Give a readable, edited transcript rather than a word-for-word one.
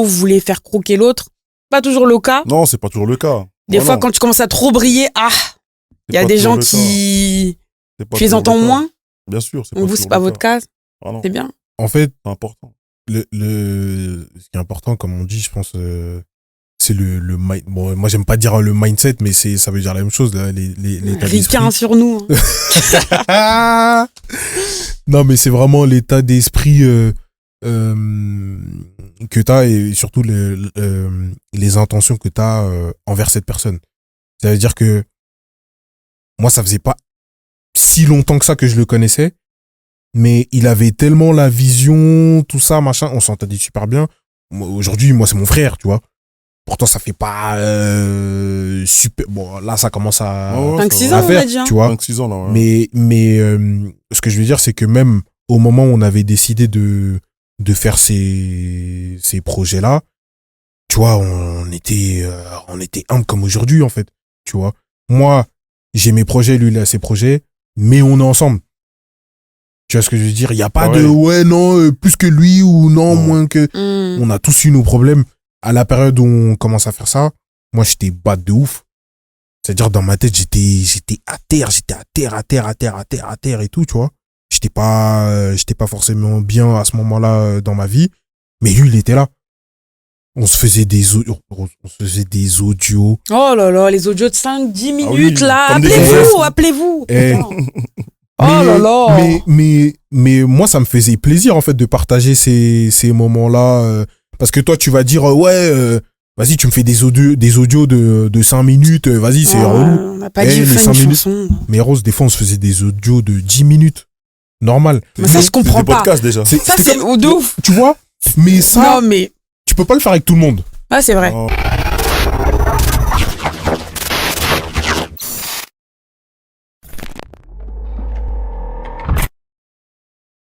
vous voulez faire croquer l'autre. Pas toujours le cas. Non, c'est pas toujours le cas. Des fois, quand tu commences à trop briller, il y a des gens qui... Tu les entends moins. Bien sûr. Donc vous, c'est pas votre cas. C'est bien. En fait, c'est important. Ce qui est important, comme on dit, je pense, c'est le bon, moi, j'aime pas dire le mindset, mais ça veut dire la même chose, là, l'état d'esprit. Ricain sur nous. Non, mais c'est vraiment l'état d'esprit que t'as et surtout les intentions que t'as envers cette personne. Ça veut dire que moi, ça faisait pas si longtemps que ça que je le connaissais, mais il avait tellement la vision, tout ça, machin, on s'entendait super bien. Aujourd'hui, moi, c'est mon frère, tu vois. Pourtant, ça fait pas super... Bon, là, ça commence à... 5-6 ans, on va dire. Tu vois. 5-6 ans, là, ouais. Mais ce que je veux dire, c'est que même au moment où on avait décidé de faire ces projets-là, tu vois, on était humble comme aujourd'hui, en fait. Tu vois. Moi, j'ai mes projets, lui, il a ses projets, mais on est ensemble. Tu vois ce que je veux dire? Il n'y a pas de non, plus que lui ou non, moins que... On a tous eu nos problèmes. À la période où on commence à faire ça, moi, j'étais bad de ouf. C'est-à-dire, dans ma tête, j'étais à terre et tout, tu vois. J'étais pas forcément bien à ce moment-là dans ma vie. Mais lui, il était là. On se faisait des audios. Oh là là, les audios de 5-10 minutes, là. Appelez-vous. Oh là là. Mais moi, ça me faisait plaisir, en fait, de partager ces moments-là. Parce que toi, tu vas dire, vas-y, tu me fais des audios de 5 minutes, vas-y, c'est relou. On n'a pas dit les 5 minutes. Mais Rose, des fois, on se faisait des audios de 10 minutes. Normal. Mais ça, je comprends pas. Podcast, déjà. Ça, c'est de ouf. Tu vois? Mais ça, non, mais... tu peux pas le faire avec tout le monde. Ah, c'est vrai.